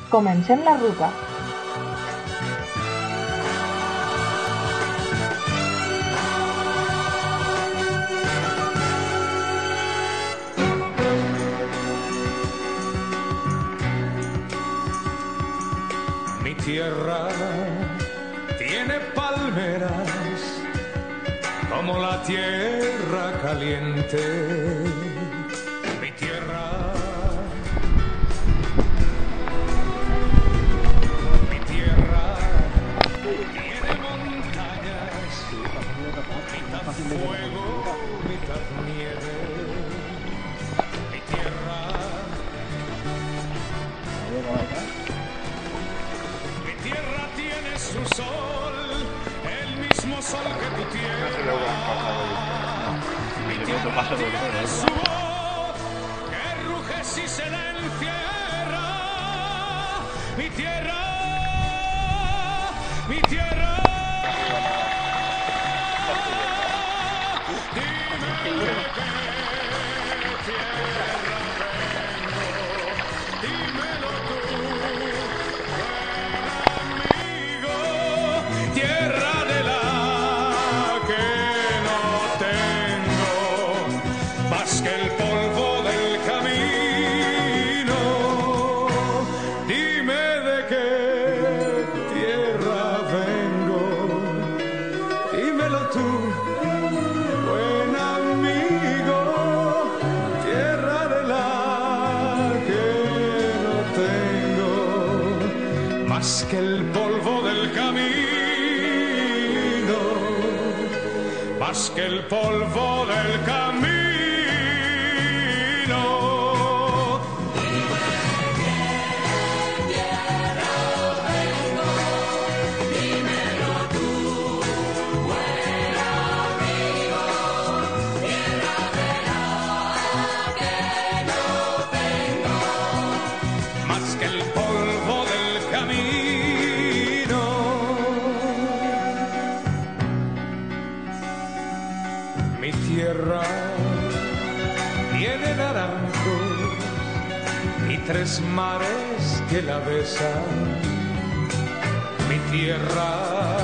Comencem la ruta. Mi tierra tiene palmeras como la tierra caliente. Mi tierra tiene montañas, mitad fuego, mitad nieve. Mi tierra tiene su sol, el mismo sol que tu tierra. Mi tierra tiene su voz, que ruge si se la encierra. Mi tierra, mi tierra. Dime de qué tierra vengo, dímelo tú. Tierra de la que no tengo más que el polvo del camino. Dime de qué tierra vengo, dímelo tú, buen amigo. Tierra de la que no tengo más que el polvo del camino. Más que el polvo del camino. Dime de qué tierra vengo, dímelo tú, buen amigo. Tierra de la que no tengo Más que el polvo del camino. Mi tierra tiene naranjos y 3 mares que la besan. Mi tierra